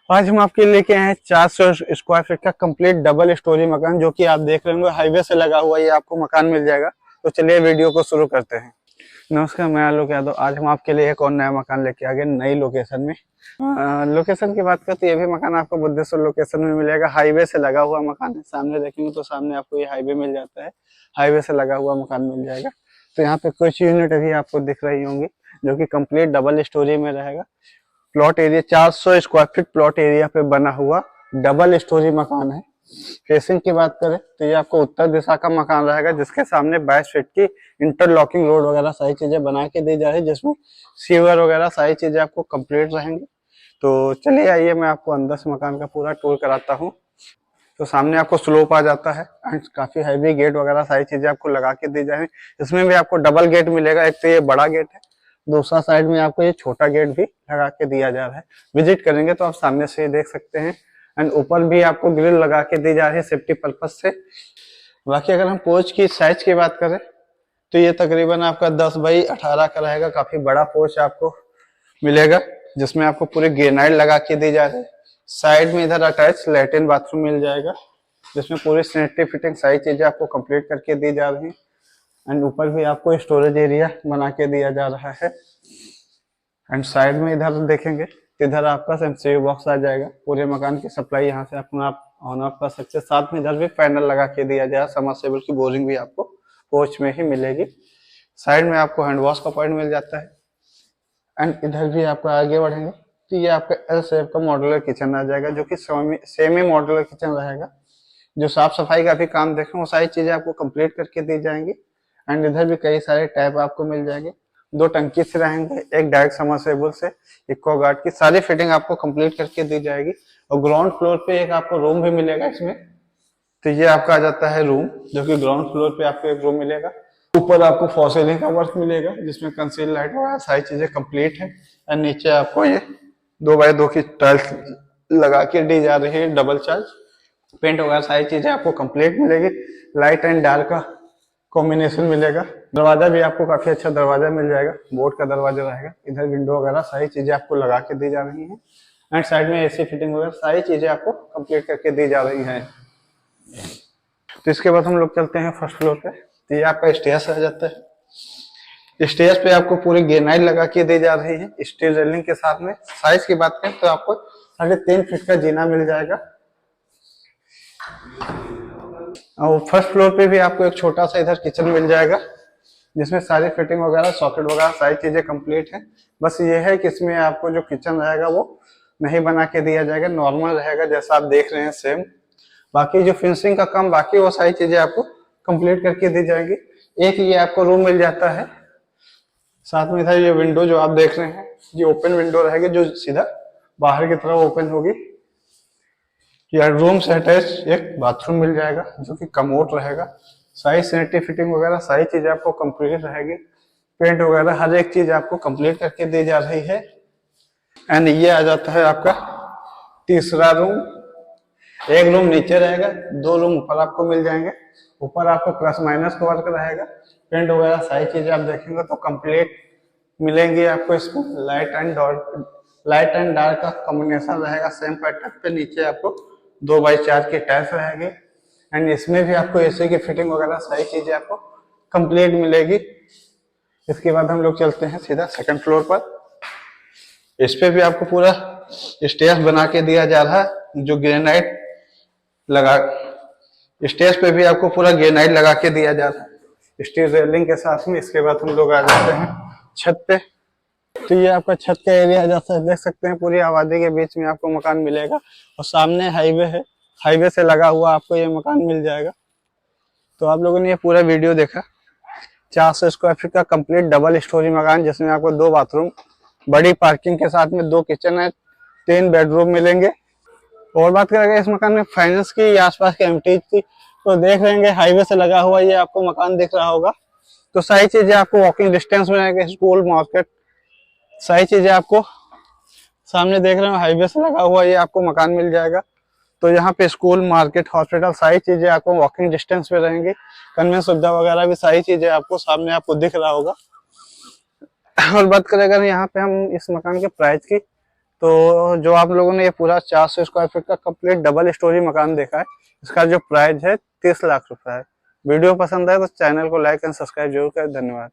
आज हम आपके लिए लेके आए हैं 400 स्क्वायर फीट का कंप्लीट डबल स्टोरी मकान, जो कि आप देख रहे होंगे हाईवे से लगा हुआ ये आपको मकान मिल जाएगा। तो चलिए वीडियो को शुरू करते हैं। नमस्कार, मैं आलोक यादव। आज हम आपके लिए एक और नया मकान लेके आ गए नई लोकेशन में। लोकेशन की बात करते हैं, ये भी मकान आपको बुद्धेश्वर लोकेशन में मिलेगा। हाईवे से लगा हुआ मकान है। सामने देखेंगे तो सामने आपको ये हाईवे मिल जाता है। हाईवे से लगा हुआ मकान मिल जाएगा। तो यहाँ पे कुछ यूनिट अभी आपको दिख रही होंगी, जो कि कंप्लीट डबल स्टोरी में रहेगा। Plot area 400 square feet plot area पे बना हुआ डबल स्टोरी मकान है। फेसिंग की बात करें तो ये आपको उत्तर दिशा का मकान रहेगा, जिसके सामने 22 फीट की इंटरलॉकिंग रोड वगैरह सारी चीजें बना के दी जा रही है, जिसमें सीवर वगैरह सारी चीजें आपको कंप्लीट रहेंगी। तो चलिए आइए, मैं आपको अंदर से मकान का पूरा टूर कराता हूँ। तो सामने आपको स्लोप आ जाता है एंड काफी हैवी गेट वगैरह सारी चीजें आपको लगा के दी जाएंगी। इसमें भी आपको डबल गेट मिलेगा। एक तो ये बड़ा गेट है, दूसरा साइड में आपको ये छोटा गेट भी लगा के दिया जा रहा है। विजिट करेंगे तो आप सामने से देख सकते हैं। एंड ऊपर भी आपको ग्रिल लगा के दी जा रही है सेफ्टी पर्पज से। बाकी अगर हम पोर्च की साइज की बात करें तो ये तकरीबन आपका 10 बाई 18 का रहेगा। काफी बड़ा पोर्च आपको मिलेगा, जिसमें आपको पूरे ग्रेनाइट लगा के दी जा रही है। साइड में इधर अटैच लैट्रिन बाथरूम मिल जाएगा, जिसमें पूरी सैनिटरी फिटिंग सारी चीजें आपको कंप्लीट करके दी जा रही है। एंड ऊपर भी आपको स्टोरेज एरिया बना के दिया जा रहा है। एंड साइड में इधर देखेंगे तो इधर आपका एमसीयू बॉक्स आ जाएगा। पूरे मकान की सप्लाई यहाँ से अपना आप ऑन ऑफ कर सकते हैं। साथ में इधर भी पैनल लगा के दिया जाएगा। समरसेबल की बोरिंग भी आपको पोर्च में ही मिलेगी। साइड में आपको हैंड वॉश का पॉइंट मिल जाता है। एंड इधर भी आपको आगे बढ़ेंगे तो ये आपका एल शेप का मॉड्यूलर किचन आ जाएगा, जो कि सेमी मॉड्यूलर किचन रहेगा। जो साफ सफाई का भी काम देखें वो सारी चीजें आपको कंप्लीट करके दी जाएंगी। एंड इधर भी कई सारे टैप आपको मिल जाएंगे। 2 टंकी से रहेंगे, एक डायरेक्ट समरसेबल से इक्वागार्ड की सारी फिटिंग आपको कंप्लीट करके दी जाएगी। और ग्राउंड फ्लोर पे एक आपको रूम भी मिलेगा इसमें। तो ये आपका आ जाता है रूम, जो कि ग्राउंड फ्लोर पे आपको एक रूम मिलेगा। ऊपर आपको फॉल सीलिंग का वर्क मिलेगा, जिसमें कंसील लाइट वगैरह सारी चीजें कंप्लीट है। और नीचे आपको ये 2x2 की टाइल्स लगा के दी जा रही है डबल चार्ज। पेंट वगैरह सारी चीजें आपको कंप्लीट मिलेगी। लाइट एंड डार्क का कॉम्बिनेशन मिलेगा। दरवाजा भी आपको काफी अच्छा दरवाजा मिल जाएगा, बोर्ड का दरवाजा रहेगा। इधर विंडो वगैरह सारी चीजें आपको लगा के दी जा रही हैं। एंड साइड में एसी फिटिंग वगैरह सारी चीजें आपको कंप्लीट करके दी जा रही हैं। तो इसके बाद हम लोग चलते हैं फर्स्ट फ्लोर पे। तो ये आपका स्टेयर्स आ जाता है। स्टेयर्स पे आपको पूरी ग्रेनाइट लगा के दी जा रही है स्टील रेलिंग के साथ में। साइज की बात करें तो आपको 3.5 फीट का जीना मिल जाएगा। और फर्स्ट फ्लोर पे भी आपको एक छोटा सा इधर किचन मिल जाएगा, जिसमें सारी फिटिंग वगैरह सॉकेट वगैरह सारी चीजें कंप्लीट है। बस ये है कि इसमें आपको जो किचन रहेगा वो नहीं बना के दिया जाएगा, नॉर्मल रहेगा जैसा आप देख रहे हैं सेम। बाकी जो फिनिशिंग का काम बाकी वो सारी चीजें आपको कंप्लीट करके दी जाएंगी। एक ये आपको रूम मिल जाता है। साथ में इधर ये विंडो जो आप देख रहे हैं, ये ओपन विंडो रहेगी, जो सीधा बाहर की तरफ ओपन होगी। या रूम से अटैच एक बाथरूम मिल जाएगा, जो कि कमोड रहेगा। सारी सैनिटरी फिटिंग वगैरह सारी चीजें आपको कंप्लीट रहेगी। पेंट वगैरह हर एक चीज आपको कंप्लीट करके दी जा रही है। एंड ये आ जाता है आपका तीसरा रूम। एक रूम नीचे रहेगा, 2 रूम ऊपर आपको मिल जाएंगे। ऊपर आपको प्लस माइनस का वर्क रहेगा। पेंट वगैरह सारी चीजें आप देखेंगे तो कंप्लीट मिलेंगी आपको। इसमें लाइट एंड डार्क का कॉम्बिनेशन रहेगा सेम पैटर्न पे। नीचे आपको 2x4 की टाइल्स रहेगी। एंड इसमें भी आपको एसी की फिटिंग वगैरह सारी चीजें आपको कंप्लीट मिलेगी। इसके बाद हम लोग चलते हैं सीधा सेकंड फ्लोर पर। इस पे भी आपको पूरा स्टेयर्स बना के दिया जा रहा है, जो ग्रेनाइट लगा। स्टेयर्स पे भी आपको पूरा ग्रेनाइट लगा के दिया जा रहा है स्टील रेलिंग के साथ में। इसके बाद हम लोग आ जाते हैं छत पे। तो ये आपका छत का एरिया जैसा देख सकते हैं, पूरी आबादी के बीच में आपको मकान मिलेगा। और सामने हाईवे है, हाईवे से लगा हुआ आपको ये मकान मिल जाएगा। तो आप लोगों ने ये पूरा वीडियो देखा। 400 स्क्वायर फीट का कंप्लीट डबल स्टोरी मकान, जिसमें आपको 2 बाथरूम, बड़ी पार्किंग के साथ में 2 किचन है, 3 बेडरूम मिलेंगे। और बात करेंगे इस मकान में फाइनेंस की या आसपास के एमटीज की, तो देख लेंगे हाईवे से लगा हुआ ये आपको मकान दिख रहा होगा। तो सारी चीजें आपको वॉकिंग डिस्टेंस में रहेंगे। स्कूल, मार्केट, सारी चीजें आपको सामने देख रहे हो। हाईवे से लगा हुआ ये आपको मकान मिल जाएगा। तो यहाँ पे स्कूल, मार्केट, हॉस्पिटल सारी चीजें आपको वॉकिंग डिस्टेंस पे रहेंगी। कन्वेंस सुविधा वगैरह भी सारी चीजें आपको सामने आपको दिख रहा होगा। और बात करें अगर यहाँ पे हम इस मकान के प्राइस की, तो जो आप लोगों ने ये पूरा 400 स्क्वायर फीट का कंप्लीट डबल स्टोरी मकान देखा है, इसका जो प्राइस है 30 लाख रुपए है। वीडियो पसंद आए तो चैनल को लाइक एंड सब्सक्राइब जरूर करें। धन्यवाद।